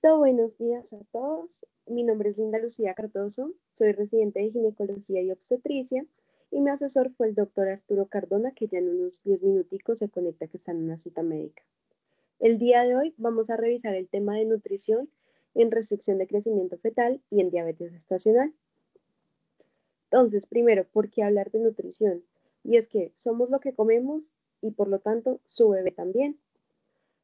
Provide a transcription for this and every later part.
Listo, buenos días a todos. Mi nombre es Linda Lucía Cardoso, soy residente de ginecología y obstetricia y mi asesor fue el doctor Arturo Cardona, que ya en unos 10 minuticos se conecta que está en una cita médica. El día de hoy vamos a revisar el tema de nutrición en restricción de crecimiento fetal y en diabetes gestacional. Entonces, primero, ¿por qué hablar de nutrición? Y es que somos lo que comemos y por lo tanto su bebé también.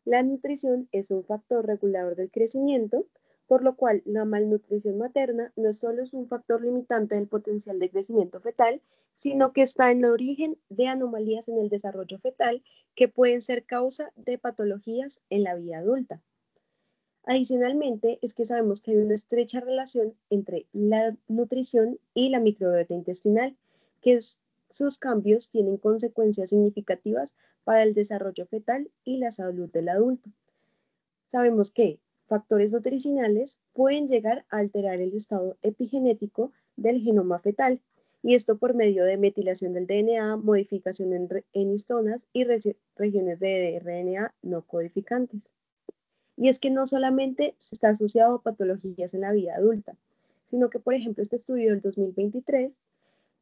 La nutrición es un factor regulador del crecimiento, por lo cual la malnutrición materna no solo es un factor limitante del potencial de crecimiento fetal, sino que está en el origen de anomalías en el desarrollo fetal que pueden ser causa de patologías en la vida adulta. Adicionalmente, es que sabemos que hay una estrecha relación entre la nutrición y la microbiota intestinal, que sus cambios tienen consecuencias significativas para el desarrollo fetal y la salud del adulto. Sabemos que factores nutricionales pueden llegar a alterar el estado epigenético del genoma fetal, y esto por medio de metilación del DNA, modificación en histonas y regiones de RNA no codificantes. Y es que no solamente está asociado a patologías en la vida adulta, sino que, por ejemplo, este estudio del 2023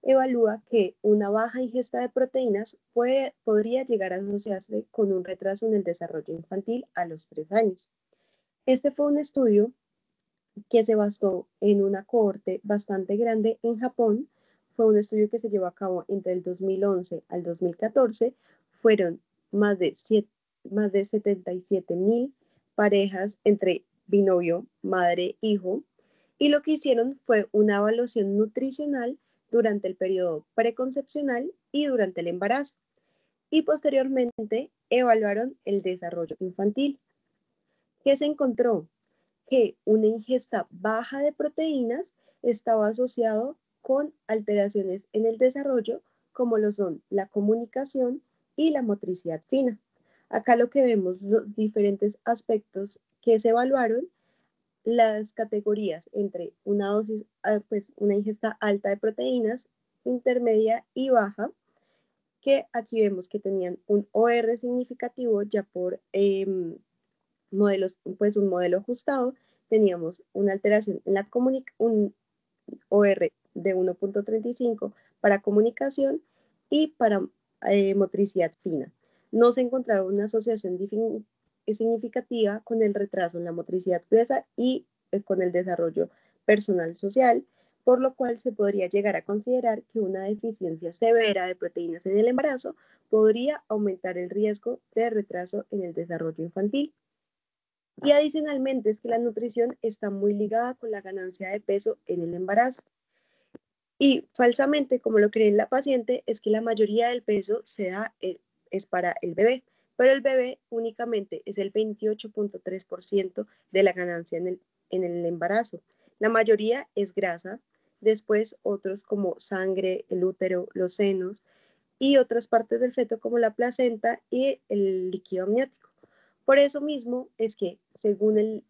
evalúa que una baja ingesta de proteínas podría llegar a asociarse con un retraso en el desarrollo infantil a los 3 años. Este fue un estudio que se basó en una cohorte bastante grande en Japón. Fue un estudio que se llevó a cabo entre el 2011 al 2014. Fueron más de 77,000 parejas entre binomio, madre, hijo, y lo que hicieron fue una evaluación nutricional durante el periodo preconcepcional y durante el embarazo, y posteriormente evaluaron el desarrollo infantil. ¿Qué se encontró? Que una ingesta baja de proteínas estaba asociado con alteraciones en el desarrollo, como lo son la comunicación y la motricidad fina. Acá lo que vemos, los diferentes aspectos que se evaluaron, las categorías entre una dosis, una ingesta alta de proteínas, intermedia y baja, que aquí vemos que tenían un OR significativo ya por modelos, pues un modelo ajustado. Teníamos una alteración en la un OR de 1,35 para comunicación y para motricidad fina. No se encontraron una asociación significativa con el retraso en la motricidad gruesa y con el desarrollo personal social, por lo cual se podría llegar a considerar que una deficiencia severa de proteínas en el embarazo podría aumentar el riesgo de retraso en el desarrollo infantil. Y adicionalmente es que la nutrición está muy ligada con la ganancia de peso en el embarazo. Y falsamente, como lo cree la paciente, es que la mayoría del peso se da, es para el bebé, pero el bebé únicamente es el 28,3% de la ganancia en el embarazo. La mayoría es grasa, después otros como sangre, el útero, los senos y otras partes del feto como la placenta y el líquido amniótico. Por eso mismo es que, según el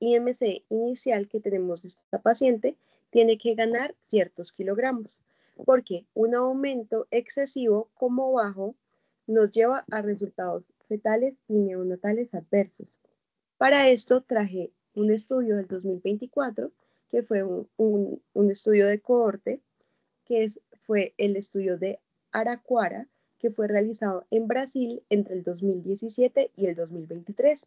IMC inicial que tenemos de esta paciente, tiene que ganar ciertos kilogramos, porque un aumento excesivo como bajo nos lleva a resultados fetales y neonatales adversos. Para esto traje un estudio del 2024, que fue un estudio de cohorte, fue el estudio de Araraquara, que fue realizado en Brasil entre el 2017 y el 2023.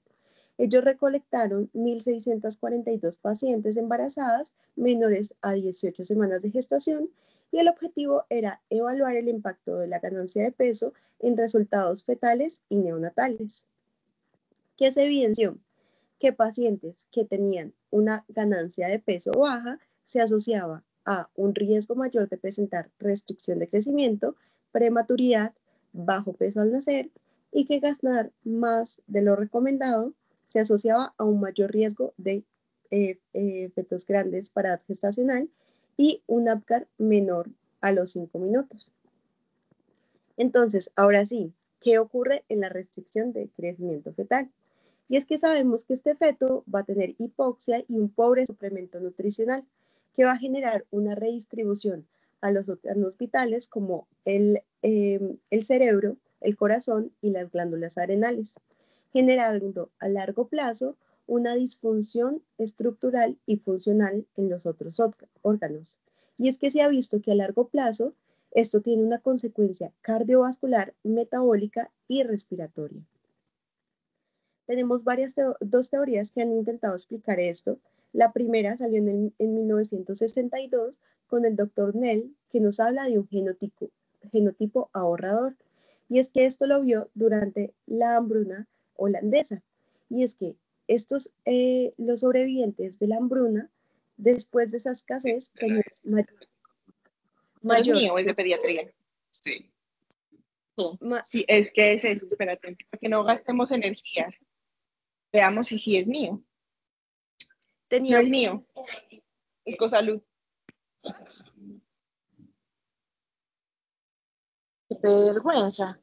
Ellos recolectaron 1.642 pacientes embarazadas menores a 18 semanas de gestación, y el objetivo era evaluar el impacto de la ganancia de peso en resultados fetales y neonatales. ¿Qué se evidenció? Que pacientes que tenían una ganancia de peso baja se asociaba a un riesgo mayor de presentar restricción de crecimiento, prematuridad, bajo peso al nacer, y que ganar más de lo recomendado se asociaba a un mayor riesgo de fetos grandes para edad gestacional y un APGAR menor a los 5 minutos. Entonces, ahora sí, ¿qué ocurre en la restricción de crecimiento fetal? Y es que sabemos que este feto va a tener hipoxia y un pobre suplemento nutricional, que va a generar una redistribución a los órganos vitales como el cerebro, el corazón y las glándulas adrenales, generando a largo plazo una disfunción estructural y funcional en los otros órganos. Y es que se ha visto que a largo plazo esto tiene una consecuencia cardiovascular, metabólica y respiratoria. Tenemos dos teorías que han intentado explicar esto. La primera salió en 1962 con el doctor Nell, que nos habla de un genotipo ahorrador. Y es que esto lo vio durante la hambruna holandesa. Y es que los sobrevivientes de la hambruna, después de esa escasez, tenían ¿No es mío o es de pediatría? Sí. Sí, es que es eso, espérate, para que no gastemos energías. Veamos si sí es mío. No es mío. Es con salud. Qué vergüenza.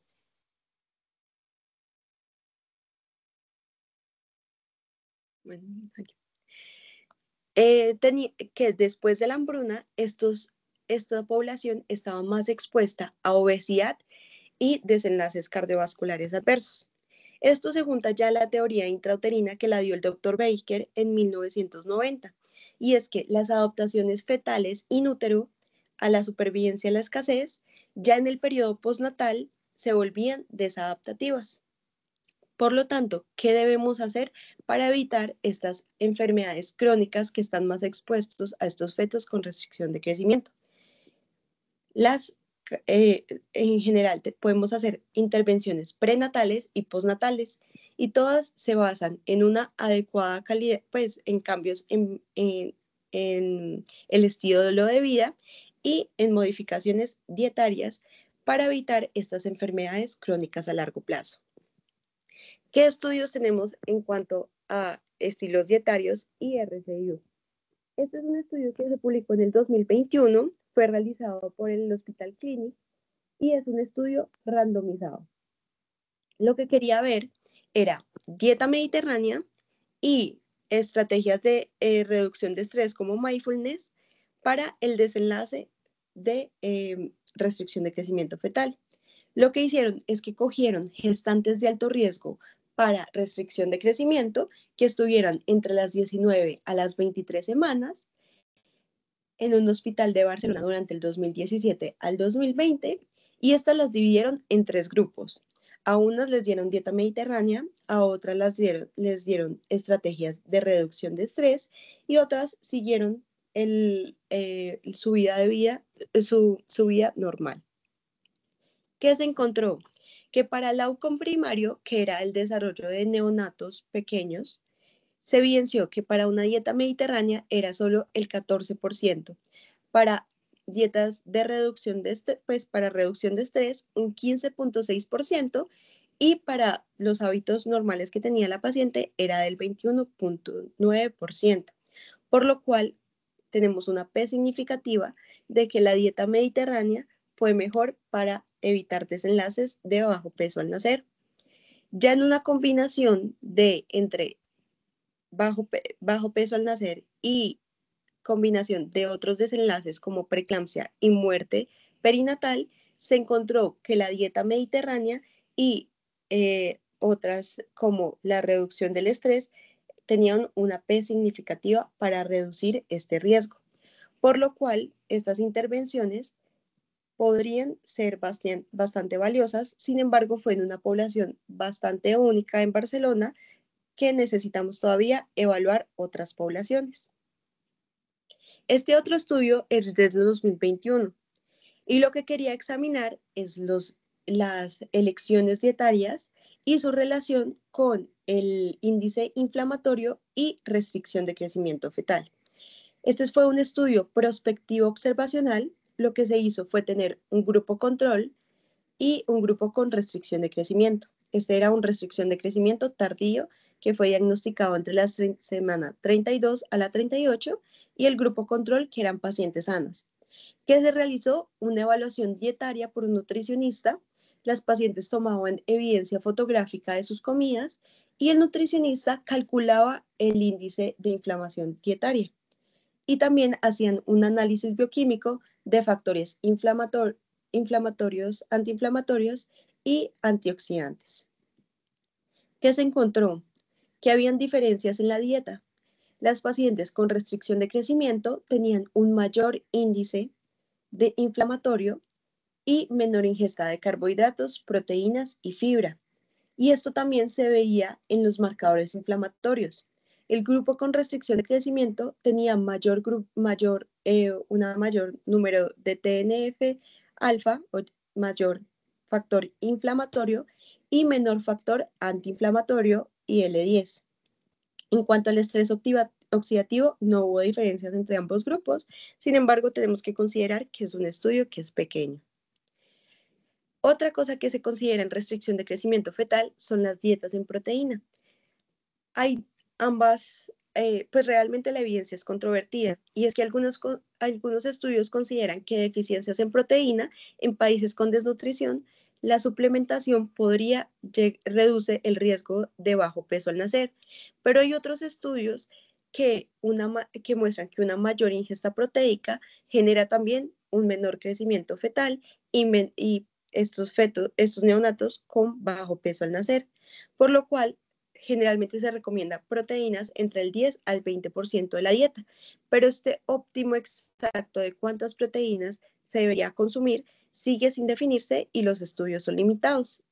Bueno, aquí. Que después de la hambruna, esta población estaba más expuesta a obesidad y desenlaces cardiovasculares adversos. Esto se junta ya a la teoría intrauterina que la dio el Dr. Baker en 1990, y es que las adaptaciones fetales in útero a la supervivencia a la escasez, ya en el periodo postnatal, se volvían desadaptativas. Por lo tanto, ¿qué debemos hacer para evitar estas enfermedades crónicas que están más expuestos a estos fetos con restricción de crecimiento? En general, podemos hacer intervenciones prenatales y postnatales, y todas se basan en una adecuada calidad, pues en cambios en el estilo de vida y en modificaciones dietarias para evitar estas enfermedades crónicas a largo plazo. ¿Qué estudios tenemos en cuanto a estilos dietarios y RCIU? Este es un estudio que se publicó en el 2021, fue realizado por el Hospital Clinic y es un estudio randomizado. Lo que quería ver era dieta mediterránea y estrategias de reducción de estrés como mindfulness para el desenlace de restricción de crecimiento fetal. Lo que hicieron es que cogieron gestantes de alto riesgo para restricción de crecimiento que estuvieran entre las 19 a las 23 semanas en un hospital de Barcelona durante el 2017 al 2020, y estas las dividieron en 3 grupos. A unas les dieron dieta mediterránea, a otras les dieron estrategias de reducción de estrés y otras siguieron su vida normal. ¿Qué se encontró? Que para el outcome primario, que era el desarrollo de neonatos pequeños, se evidenció que para una dieta mediterránea era solo el 14%, para dietas de reducción de para reducción de estrés un 15.6%, y para los hábitos normales que tenía la paciente era del 21.9%, por lo cual tenemos una P significativa de que la dieta mediterránea fue mejor para evitar desenlaces de bajo peso al nacer. Ya en una combinación de entre bajo peso al nacer y combinación de otros desenlaces como preeclampsia y muerte perinatal, se encontró que la dieta mediterránea y otras como la reducción del estrés tenían una P significativa para reducir este riesgo, por lo cual estas intervenciones podrían ser bastante valiosas. Sin embargo, fue en una población bastante única en Barcelona, que necesitamos todavía evaluar otras poblaciones. Este otro estudio es desde 2021 y lo que quería examinar es las elecciones dietarias y su relación con el índice inflamatorio y restricción de crecimiento fetal. Este fue un estudio prospectivo observacional. Lo que se hizo fue tener un grupo control y un grupo con restricción de crecimiento. Este era una restricción de crecimiento tardío que fue diagnosticado entre la semana 32 a la 38, y el grupo control, que eran pacientes sanas, que se realizó una evaluación dietaria por un nutricionista. Las pacientes tomaban evidencia fotográfica de sus comidas y el nutricionista calculaba el índice de inflamación dietaria. Y también hacían un análisis bioquímico de factores inflamatorios, antiinflamatorios y antioxidantes. ¿Qué se encontró? que habían diferencias en la dieta. Las pacientes con restricción de crecimiento tenían un mayor índice de inflamatorio y menor ingesta de carbohidratos, proteínas y fibra. Y esto también se veía en los marcadores inflamatorios. El grupo con restricción de crecimiento tenía mayor número de TNF alfa o mayor factor inflamatorio y menor factor antiinflamatorio IL-10. En cuanto al estrés oxidativo, no hubo diferencias entre ambos grupos, sin embargo, tenemos que considerar que es un estudio que es pequeño. Otra cosa que se considera en restricción de crecimiento fetal son las dietas en proteína. Hay ambas, pues realmente la evidencia es controvertida, y es que algunos estudios consideran que deficiencias en proteína en países con desnutrición, la suplementación podría reduce el riesgo de bajo peso al nacer, pero hay otros estudios que muestran que una mayor ingesta proteica genera también un menor crecimiento fetal y estos neonatos con bajo peso al nacer, por lo cual generalmente se recomienda proteínas entre el 10 al 20% de la dieta, pero este óptimo exacto de cuántas proteínas se debería consumir sigue sin definirse y los estudios son limitados.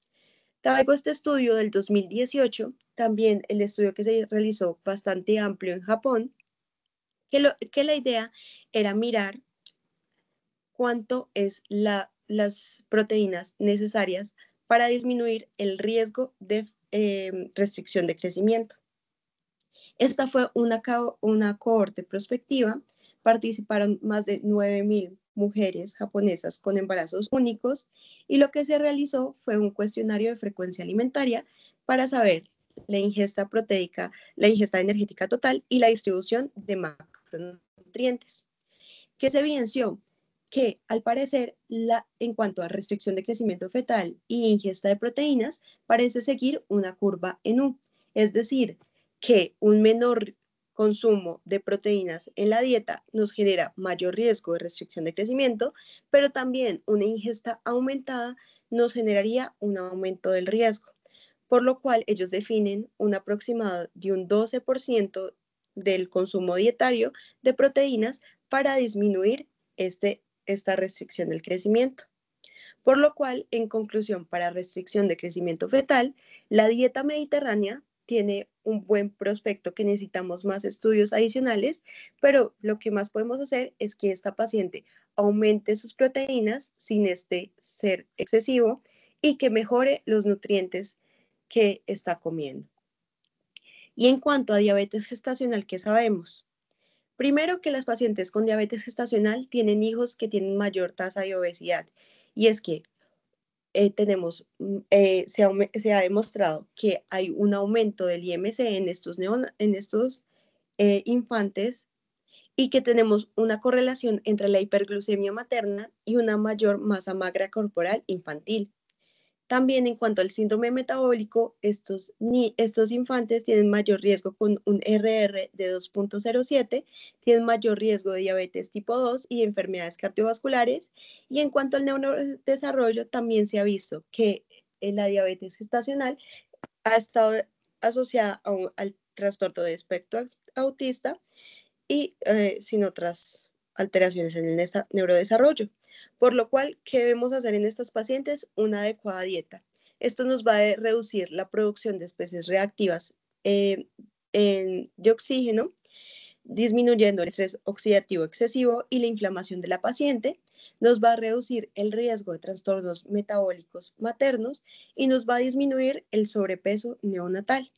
Traigo este estudio del 2018, también el estudio que se realizó bastante amplio en Japón, que la idea era mirar cuánto es las proteínas necesarias para disminuir el riesgo de restricción de crecimiento. Esta fue una cohorte prospectiva. Participaron más de 9.000 mujeres japonesas con embarazos únicos y lo que se realizó fue un cuestionario de frecuencia alimentaria para saber la ingesta proteica, la ingesta energética total y la distribución de macronutrientes. ¿Qué se evidenció? Que al parecer, en cuanto a restricción de crecimiento fetal y ingesta de proteínas, parece seguir una curva en U. Es decir, que un menor consumo de proteínas en la dieta nos genera mayor riesgo de restricción de crecimiento, pero también una ingesta aumentada nos generaría un aumento del riesgo, por lo cual ellos definen un aproximado de un 12% del consumo dietario de proteínas para disminuir esta restricción del crecimiento. Por lo cual, en conclusión, para restricción de crecimiento fetal, la dieta mediterránea tiene un buen prospecto que necesitamos más estudios adicionales, pero lo que más podemos hacer es que esta paciente aumente sus proteínas sin ser excesivo y que mejore los nutrientes que está comiendo. Y en cuanto a diabetes gestacional, ¿qué sabemos? Primero, que las pacientes con diabetes gestacional tienen hijos que tienen mayor tasa de obesidad. Y es que se ha demostrado que hay un aumento del IMC en estos infantes y que tenemos una correlación entre la hiperglucemia materna y una mayor masa magra corporal infantil. También en cuanto al síndrome metabólico, estos infantes tienen mayor riesgo con un RR de 2.07, tienen mayor riesgo de diabetes tipo 2 y enfermedades cardiovasculares. Y en cuanto al neurodesarrollo, también se ha visto que la diabetes gestacional ha estado asociada al trastorno de espectro autista y sin otras alteraciones en el neurodesarrollo. Por lo cual, ¿qué debemos hacer en estas pacientes? Una adecuada dieta. Esto nos va a reducir la producción de especies reactivas de oxígeno, disminuyendo el estrés oxidativo excesivo y la inflamación de la paciente, nos va a reducir el riesgo de trastornos metabólicos maternos y nos va a disminuir el sobrepeso neonatal.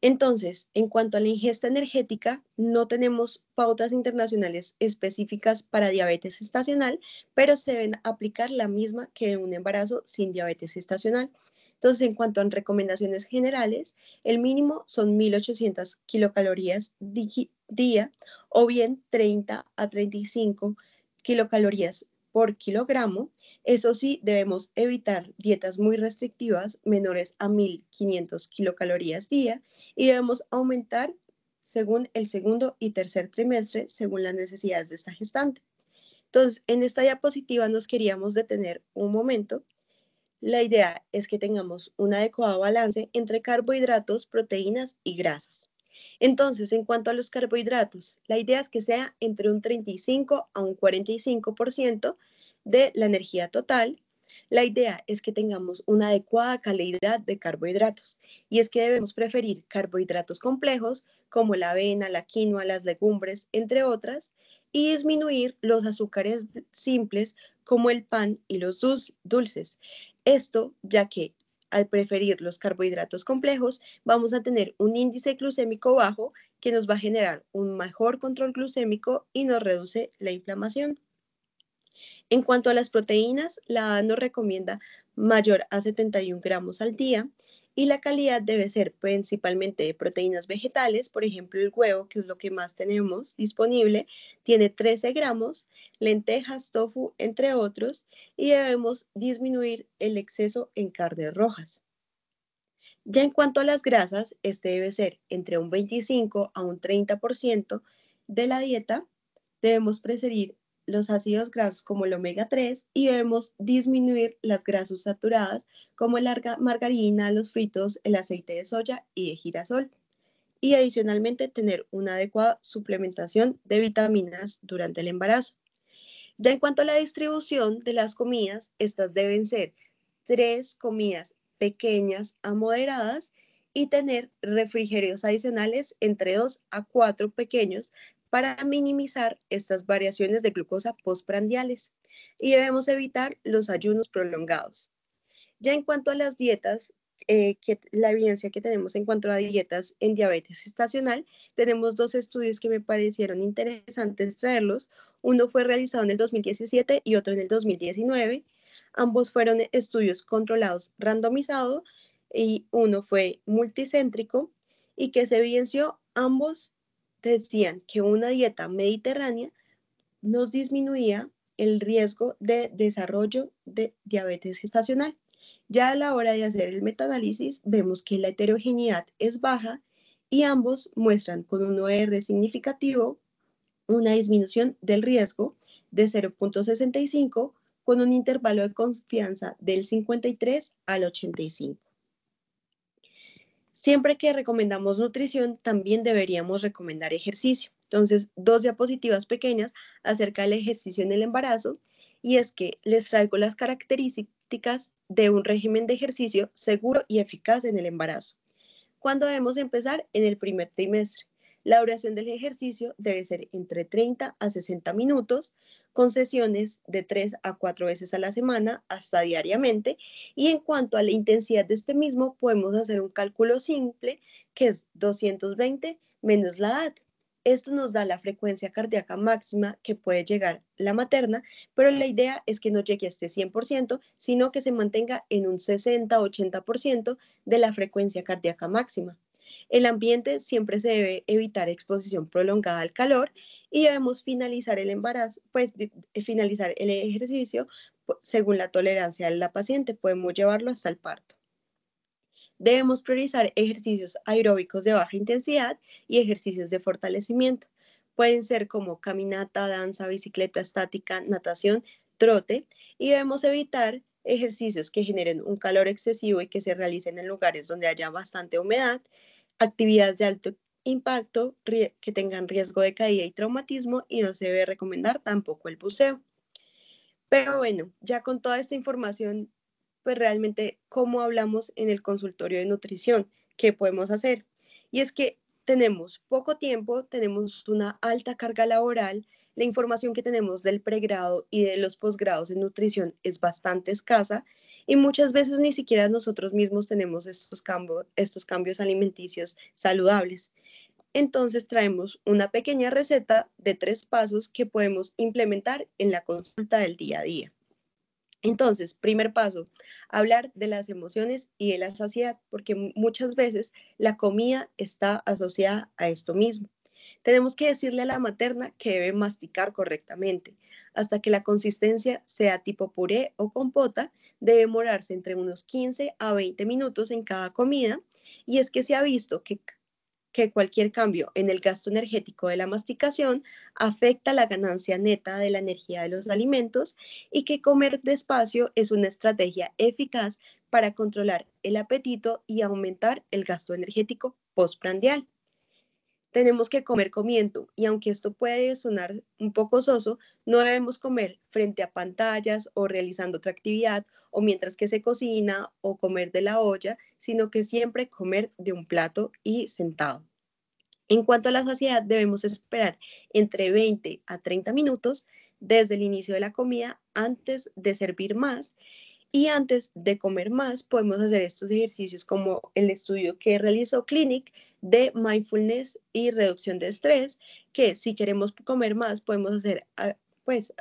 Entonces, en cuanto a la ingesta energética, no tenemos pautas internacionales específicas para diabetes gestacional, pero se deben aplicar la misma que en un embarazo sin diabetes gestacional. Entonces, en cuanto a recomendaciones generales, el mínimo son 1.800 kilocalorías día o bien 30 a 35 kilocalorías por kilogramo. Eso sí, debemos evitar dietas muy restrictivas menores a 1.500 kilocalorías día y debemos aumentar según el segundo y tercer trimestre, según las necesidades de esta gestante. Entonces, en esta diapositiva nos queríamos detener un momento La idea es que tengamos un adecuado balance entre carbohidratos, proteínas y grasas. Entonces, en cuanto a los carbohidratos, la idea es que sea entre un 35 a un 45% de la energía total. La idea es que tengamos una adecuada calidad de carbohidratos y es que debemos preferir carbohidratos complejos como la avena, la quinoa, las legumbres, entre otras, y disminuir los azúcares simples como el pan y los dulces. Esto ya que al preferir los carbohidratos complejos, vamos a tener un índice glucémico bajo que nos va a generar un mejor control glucémico y nos reduce la inflamación. En cuanto a las proteínas, la ADA nos recomienda mayor a 71 gramos al día y la calidad debe ser principalmente de proteínas vegetales, por ejemplo el huevo, que es lo que más tenemos disponible, tiene 13 gramos, lentejas, tofu, entre otros, y debemos disminuir el exceso en carnes rojas. Ya en cuanto a las grasas, este debe ser entre un 25 a un 30% de la dieta. Debemos preferir los ácidos grasos como el omega 3 y debemos disminuir las grasas saturadas como la margarina, los fritos, el aceite de soya y de girasol. Y adicionalmente tener una adecuada suplementación de vitaminas durante el embarazo. Ya en cuanto a la distribución de las comidas, estas deben ser 3 comidas pequeñas a moderadas y tener refrigerios adicionales entre 2 a 4 pequeños para minimizar estas variaciones de glucosa postprandiales. Y debemos evitar los ayunos prolongados. Ya en cuanto a las dietas, la evidencia que tenemos en cuanto a dietas en diabetes gestacional, tenemos 2 estudios que me parecieron interesantes traerlos. Uno fue realizado en el 2017 y otro en el 2019. Ambos fueron estudios controlados randomizados y uno fue multicéntrico y que se evidenció, ambos decían que una dieta mediterránea nos disminuía el riesgo de desarrollo de diabetes gestacional. Ya a la hora de hacer el metaanálisis, vemos que la heterogeneidad es baja y ambos muestran con un OR significativo una disminución del riesgo de 0.65 con un intervalo de confianza del 53 al 85. Siempre que recomendamos nutrición, también deberíamos recomendar ejercicio. Entonces, 2 diapositivas pequeñas acerca del ejercicio en el embarazo, y es que les traigo las características de un régimen de ejercicio seguro y eficaz en el embarazo. ¿Cuándo debemos empezar? En el primer trimestre. La duración del ejercicio debe ser entre 30 a 60 minutos, con sesiones de 3 a 4 veces a la semana hasta diariamente. Y en cuanto a la intensidad de este mismo, podemos hacer un cálculo simple que es 220 menos la edad. Esto nos da la frecuencia cardíaca máxima que puede llegar la materna, pero la idea es que no llegue a este 100%, sino que se mantenga en un 60-80% de la frecuencia cardíaca máxima. El ambiente siempre se debe evitar exposición prolongada al calor y debemos finalizar el embarazo, pues finalizar el ejercicio según la tolerancia de la paciente. Podemos llevarlo hasta el parto. Debemos priorizar ejercicios aeróbicos de baja intensidad y ejercicios de fortalecimiento. Pueden ser como caminata, danza, bicicleta estática, natación, trote, y debemos evitar ejercicios que generen un calor excesivo y que se realicen en lugares donde haya bastante humedad, actividades de alto impacto que tengan riesgo de caída y traumatismo, y no se debe recomendar tampoco el buceo. Pero bueno, ya con toda esta información, pues realmente, ¿cómo hablamos en el consultorio de nutrición? ¿Qué podemos hacer? Y es que tenemos poco tiempo, tenemos una alta carga laboral, la información que tenemos del pregrado y de los posgrados en nutrición es bastante escasa y muchas veces ni siquiera nosotros mismos tenemos estos cambios alimenticios saludables. Entonces traemos una pequeña receta de 3 pasos que podemos implementar en la consulta del día a día. Entonces, primer paso, hablar de las emociones y de la saciedad, porque muchas veces la comida está asociada a esto mismo. Tenemos que decirle a la materna que debe masticar correctamente. Hasta que la consistencia sea tipo puré o compota, debe demorarse entre unos 15 a 20 minutos en cada comida. Y es que se ha visto que que cualquier cambio en el gasto energético de la masticación afecta la ganancia neta de la energía de los alimentos y que comer despacio es una estrategia eficaz para controlar el apetito y aumentar el gasto energético postprandial. Tenemos que comer comiendo y aunque esto puede sonar un poco soso, no debemos comer frente a pantallas o realizando otra actividad o mientras que se cocina o comer de la olla, sino que siempre comer de un plato y sentado. En cuanto a la saciedad, debemos esperar entre 20 a 30 minutos desde el inicio de la comida antes de servir más y antes de comer más, podemos hacer estos ejercicios como el estudio que realizó Clinic de mindfulness y reducción de estrés, que si queremos comer más, podemos hacer pues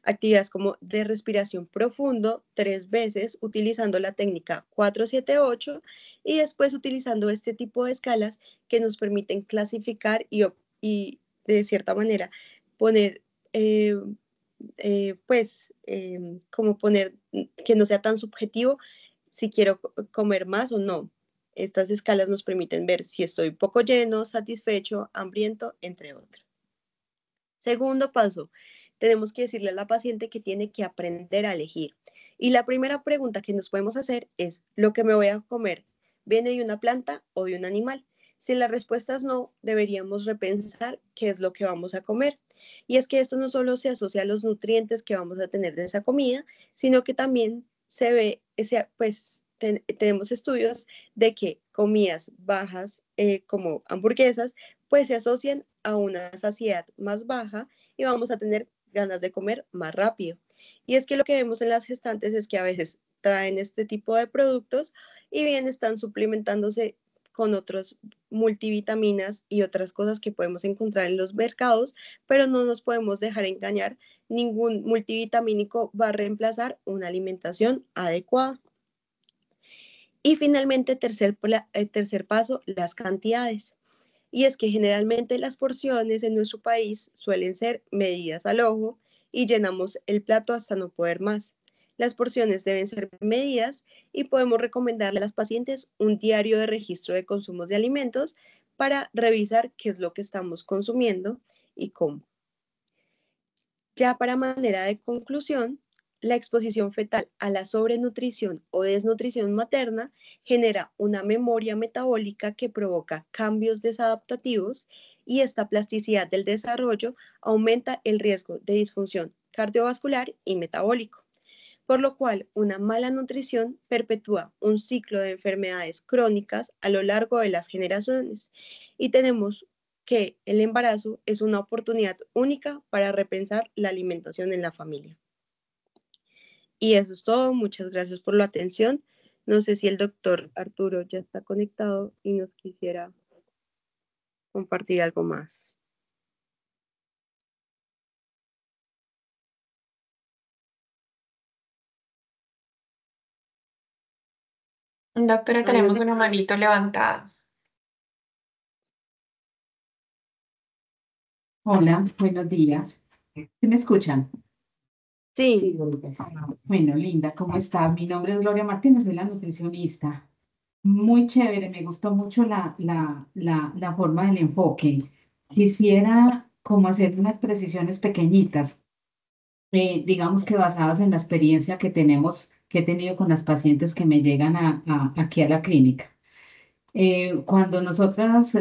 actividades como de respiración profundo 3 veces utilizando la técnica 4-7-8 y después utilizando este tipo de escalas que nos permiten clasificar y de cierta manera poner como poner que no sea tan subjetivo si quiero comer más o no. Estas escalas nos permiten ver si estoy poco lleno, satisfecho, hambriento, entre otros. Segundo paso, tenemos que decirle a la paciente que tiene que aprender a elegir. Y la primera pregunta que nos podemos hacer es, ¿lo que me voy a comer viene de una planta o de un animal? Si la respuesta es no, deberíamos repensar qué es lo que vamos a comer. Y es que esto no solo se asocia a los nutrientes que vamos a tener de esa comida, sino que también se ve, tenemos estudios de que comidas bajas como hamburguesas, pues se asocian a una saciedad más baja y vamos a tener ganas de comer más rápido. Y es que lo que vemos en las gestantes es que a veces traen este tipo de productos y bien están suplementándose con otros multivitaminas y otras cosas que podemos encontrar en los mercados, pero no nos podemos dejar engañar. Ningún multivitamínico va a reemplazar una alimentación adecuada. Y finalmente, tercer paso, las cantidades. Y es que generalmente las porciones en nuestro país suelen ser medidas al ojo y llenamos el plato hasta no poder más. Las porciones deben ser medidas y podemos recomendarle a las pacientes un diario de registro de consumos de alimentos para revisar qué es lo que estamos consumiendo y cómo. Ya para manera de conclusión, la exposición fetal a la sobrenutrición o desnutrición materna genera una memoria metabólica que provoca cambios desadaptativos y esta plasticidad del desarrollo aumenta el riesgo de disfunción cardiovascular y metabólico, por lo cual una mala nutrición perpetúa un ciclo de enfermedades crónicas a lo largo de las generaciones y tenemos que el embarazo es una oportunidad única para repensar la alimentación en la familia. Y eso es todo. Muchas gracias por la atención. No sé si el doctor Arturo ya está conectado y nos quisiera compartir algo más. Doctora, tenemos una manito levantada. Hola, buenos días. ¿Sí me escuchan? Sí. Bueno, Linda, ¿cómo estás? Mi nombre es Gloria Martínez, soy la nutricionista. Muy chévere, me gustó mucho la forma del enfoque. Quisiera como hacer unas precisiones pequeñitas, digamos que basadas en la experiencia que que he tenido con las pacientes que me llegan aquí a la clínica. Cuando nosotras,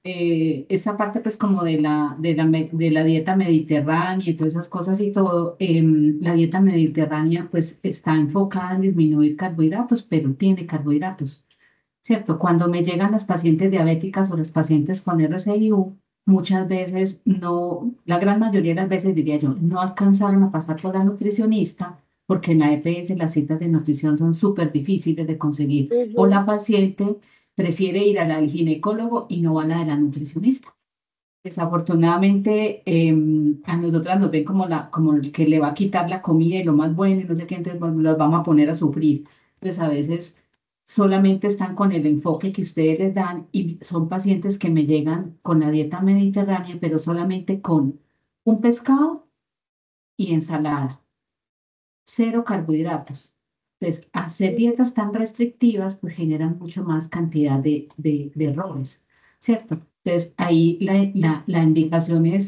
esta parte pues como de la dieta mediterránea y todas esas cosas y todo, la dieta mediterránea pues está enfocada en disminuir carbohidratos, pero tiene carbohidratos, ¿cierto? Cuando me llegan las pacientes diabéticas o las pacientes con RCIU, muchas veces no, la gran mayoría de las veces diría yo, no alcanzaron a pasar por la nutricionista porque en la EPS las citas de nutrición son súper difíciles de conseguir. O la paciente prefiere ir a la del ginecólogo y no a la de la nutricionista. Desafortunadamente, a nosotras nos ven como el que le va a quitar la comida y lo más bueno y no sé qué, entonces los vamos a poner a sufrir. Entonces, a veces solamente están con el enfoque que ustedes les dan y son pacientes que me llegan con la dieta mediterránea, pero solamente con un pescado y ensalada, cero carbohidratos. Entonces, hacer dietas tan restrictivas, pues generan mucho más cantidad de errores. ¿cierto? Entonces, ahí la indicación es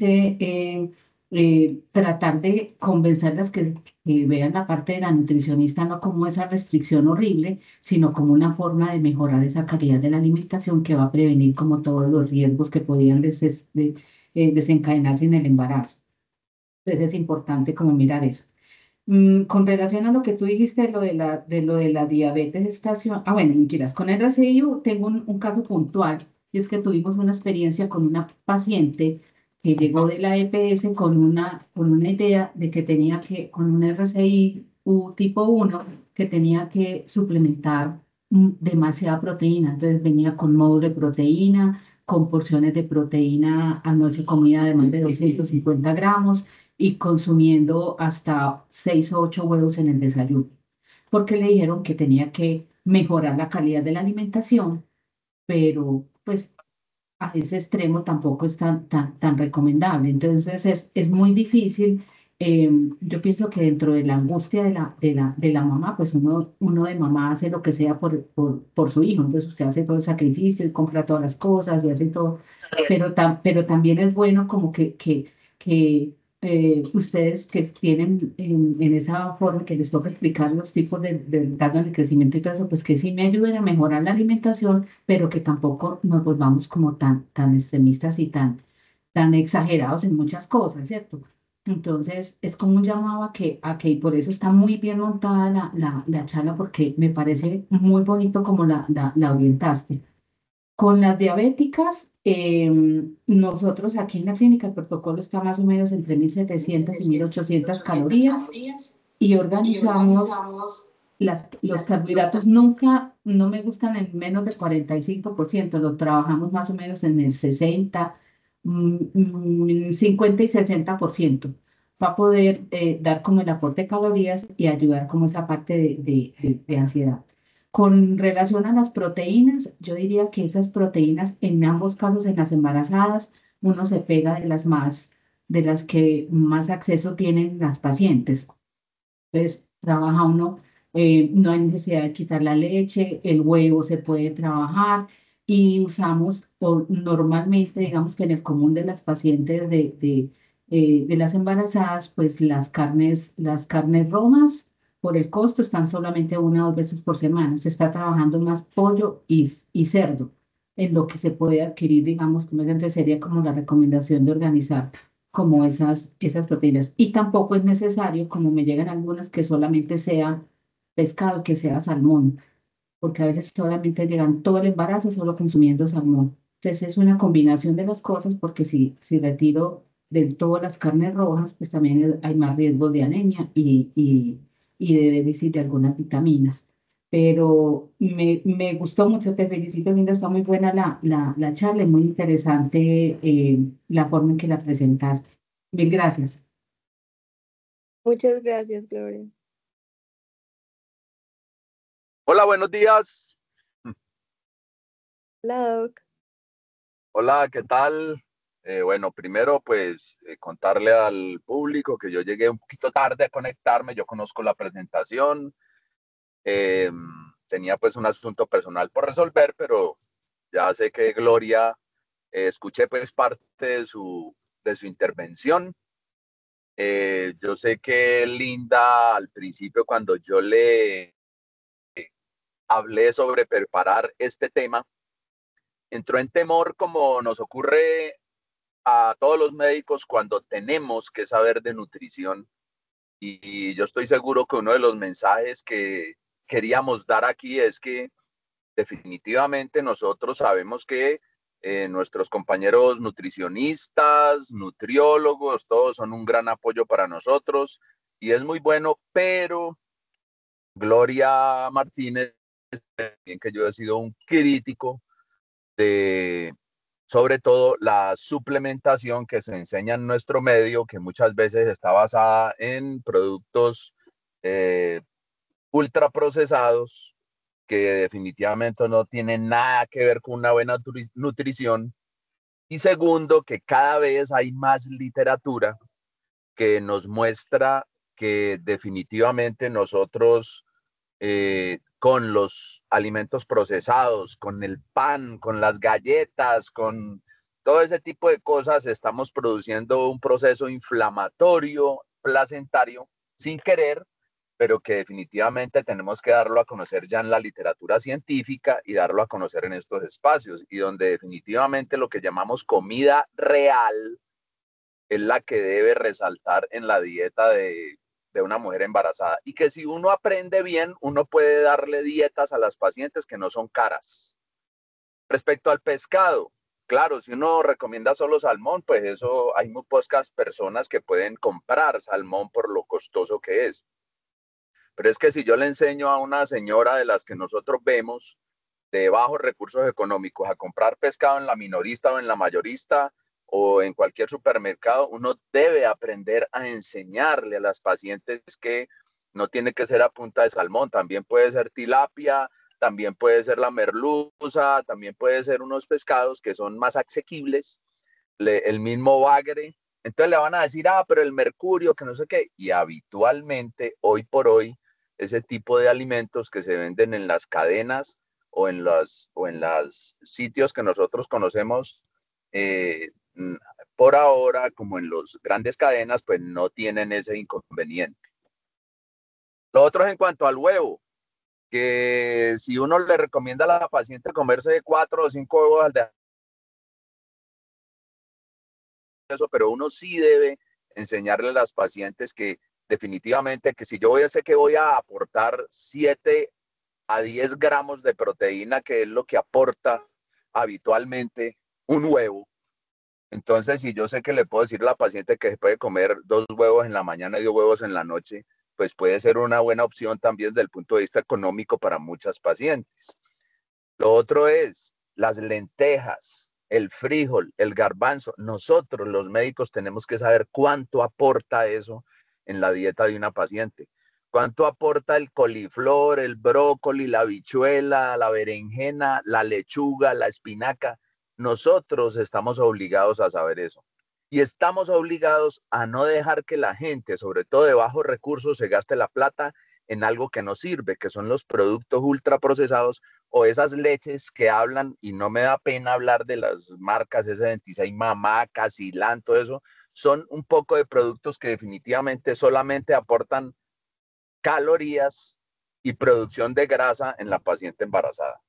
tratar de convencerlas que vean la parte de la nutricionista no como esa restricción horrible, sino como una forma de mejorar esa calidad de la alimentación que va a prevenir como todos los riesgos que podían desencadenarse en el embarazo. Entonces, es importante como mirar eso. Con relación a lo que tú dijiste, de lo de la diabetes estacional, bueno, mentiras, con RCIU tengo un caso puntual, y es que tuvimos una experiencia con una paciente que llegó de la EPS con una idea de que tenía que, con un RCIU tipo 1, que tenía que suplementar demasiada proteína. Entonces venía con módulo de proteína, con porciones de proteína, almuerzo y comida de más de 250 gramos y consumiendo hasta 6 o 8 huevos en el desayuno, porque le dijeron que tenía que mejorar la calidad de la alimentación, pero pues a ese extremo tampoco es tan recomendable. Entonces es muy difícil. Yo pienso que dentro de la angustia de la mamá, pues uno de mamá hace lo que sea por su hijo. Entonces usted hace todo el sacrificio y compra todas las cosas y hace todo, pero también es bueno como que ustedes que tienen en esa forma que les toca explicar los tipos de datos de crecimiento y todo eso, pues que sí me ayuden a mejorar la alimentación, pero que tampoco nos volvamos como tan extremistas y tan exagerados en muchas cosas, ¿cierto? Entonces, es como un llamado a que, y por eso está muy bien montada la charla, porque me parece muy bonito como la orientaste. Con las diabéticas, nosotros aquí en la clínica el protocolo está más o menos entre 1.700 y 1.800 calorías y organizamos los carbohidratos. Nunca, no me gustan en menos del 45%, lo trabajamos más o menos en el 60, 50 y 60% para poder dar como el aporte de calorías y ayudar como esa parte de ansiedad. Con relación a las proteínas, yo diría que esas proteínas, en ambos casos, en las embarazadas, uno se pega de las que más acceso tienen las pacientes. Entonces, trabaja uno, no hay necesidad de quitar la leche, el huevo se puede trabajar y usamos normalmente, digamos que en el común de las pacientes de las embarazadas, pues las carnes rojas por el costo están solamente 1 o 2 veces por semana. Se está trabajando más pollo y cerdo, en lo que se puede adquirir, digamos, como entonces sería como la recomendación de organizar como esas proteínas. Y tampoco es necesario, como me llegan algunas, que solamente sea pescado, que sea salmón, porque a veces solamente llegan todo el embarazo solo consumiendo salmón. Entonces es una combinación de las cosas, porque si retiro del todo las carnes rojas, pues también hay más riesgo de anemia y de déficit de algunas vitaminas. Pero me gustó mucho, te felicito, Linda, está muy buena la charla, y muy interesante la forma en que la presentaste. Mil gracias. Muchas gracias, Gloria. Hola, buenos días. Hola, Doc. Hola, ¿qué tal? Bueno, primero pues contarle al público que yo llegué un poquito tarde a conectarme. Yo conozco la presentación. Tenía pues un asunto personal por resolver, pero ya sé que Gloria, escuché pues parte de su intervención. Yo sé que Linda, al principio, cuando yo le hablé sobre preparar este tema, entró en temor, como nos ocurre a todos los médicos cuando tenemos que saber de nutrición. Y yo estoy seguro que uno de los mensajes que queríamos dar aquí es que definitivamente nosotros sabemos que nuestros compañeros nutricionistas, nutriólogos, todos son un gran apoyo para nosotros y es muy bueno, pero Gloria Martínez, bien que yo he sido un crítico de, sobre todo, la suplementación que se enseña en nuestro medio, que muchas veces está basada en productos ultraprocesados, que definitivamente no tienen nada que ver con una buena nutrición. Y segundo, que cada vez hay más literatura que nos muestra que definitivamente nosotros con los alimentos procesados, con el pan, con las galletas, con todo ese tipo de cosas, estamos produciendo un proceso inflamatorio, placentario, sin querer, pero que definitivamente tenemos que darlo a conocer ya en la literatura científica y darlo a conocer en estos espacios, y donde definitivamente lo que llamamos comida real es la que debe resaltar en la dieta de una mujer embarazada. Y que si uno aprende bien, uno puede darle dietas a las pacientes que no son caras. Respecto al pescado, claro, si uno recomienda solo salmón, pues eso hay muy pocas personas que pueden comprar salmón por lo costoso que es. Pero es que si yo le enseño a una señora de las que nosotros vemos, de bajos recursos económicos, a comprar pescado en la minorista o en la mayorista o en cualquier supermercado, uno debe aprender a enseñarle a las pacientes que no tiene que ser a punta de salmón, también puede ser tilapia, también puede ser la merluza, también puede ser unos pescados que son más asequibles, el mismo bagre. Entonces le van a decir, pero el mercurio, que no sé qué. Y habitualmente, hoy por hoy, ese tipo de alimentos que se venden en las cadenas o en los sitios que nosotros conocemos, por ahora, como en las grandes cadenas, pues no tienen ese inconveniente. Lo otro es en cuanto al huevo, que si uno le recomienda a la paciente comerse 4 o 5 huevos al día, pero uno sí debe enseñarle a las pacientes que definitivamente que si yo sé que voy a aportar 7 a 10 gramos de proteína, que es lo que aporta habitualmente un huevo, entonces si yo sé que le puedo decir a la paciente que se puede comer 2 huevos en la mañana y 2 huevos en la noche, pues puede ser una buena opción también desde el punto de vista económico para muchas pacientes. Lo otro es las lentejas, el frijol, el garbanzo. Nosotros los médicos tenemos que saber cuánto aporta eso en la dieta de una paciente. Cuánto aporta el coliflor, el brócoli, la habichuela, la berenjena, la lechuga, la espinaca. Nosotros estamos obligados a saber eso. Y estamos obligados a no dejar que la gente, sobre todo de bajos recursos, se gaste la plata en algo que no sirve, que son los productos ultraprocesados o esas leches que hablan, y no me da pena hablar de las marcas S26, Mamá, Casilán, todo eso, son un poco de productos que definitivamente solamente aportan calorías y producción de grasa en la paciente embarazada.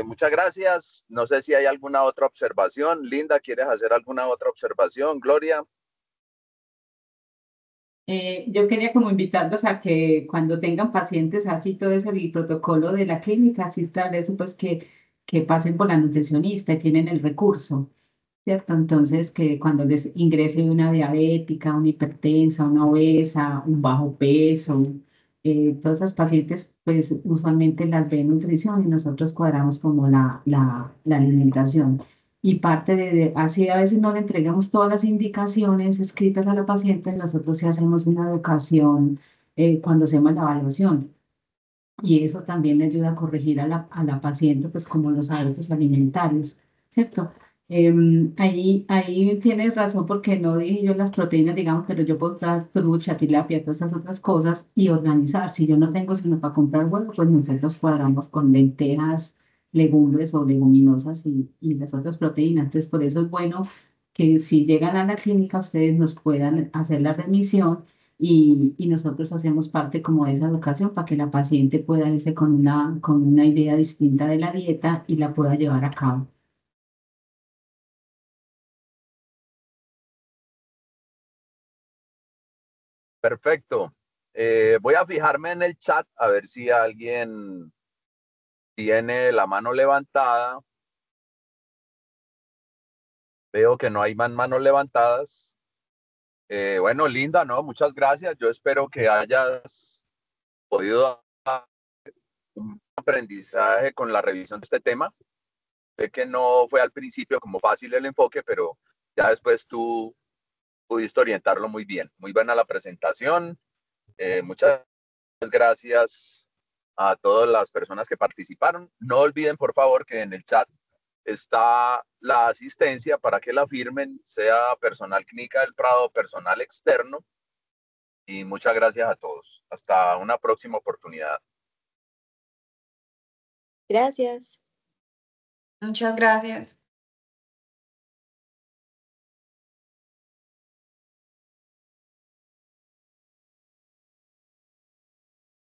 Muchas gracias. No sé si hay alguna otra observación. Linda, ¿quieres hacer alguna otra observación? Gloria. Yo quería como invitarlos a que cuando tengan pacientes así, todo es el protocolo de la clínica, así establece pues que pasen por la nutricionista y tienen el recurso, ¿cierto? Entonces que cuando les ingrese una diabética, una hipertensa, una obesa, un bajo peso, todas esas pacientes pues usualmente las ve nutrición y nosotros cuadramos como la alimentación. Y parte así a veces no le entregamos todas las indicaciones escritas a la paciente, nosotros sí hacemos una educación cuando hacemos la evaluación. Y eso también le ayuda a corregir a la paciente, pues como los hábitos alimentarios, ¿cierto? Ahí tienes razón porque no dije yo las proteínas, digamos, pero yo puedo traer trucha, tilapia, todas esas otras cosas y organizar. Si yo no tengo sino para comprar huevo, pues nosotros cuadramos con lentejas, legumbres o leguminosas y las otras proteínas. Entonces, por eso es bueno que si llegan a la clínica, ustedes nos puedan hacer la remisión y nosotros hacemos parte como de esa educación para que la paciente pueda irse con una idea distinta de la dieta y la pueda llevar a cabo. Perfecto. Voy a fijarme en el chat a ver si alguien tiene la mano levantada. Veo que no hay más manos levantadas. Bueno, Linda, ¿no? Muchas gracias. Yo espero que hayas podido dar un aprendizaje con la revisión de este tema. Sé que no fue al principio como fácil el enfoque, pero ya después tú pudiste orientarlo muy bien. Muy buena la presentación. Muchas gracias a todas las personas que participaron. No olviden, por favor, que en el chat está la asistencia para que la firmen, sea personal Clínica del Prado, personal externo. y muchas gracias a todos. Hasta una próxima oportunidad. Gracias. Muchas gracias.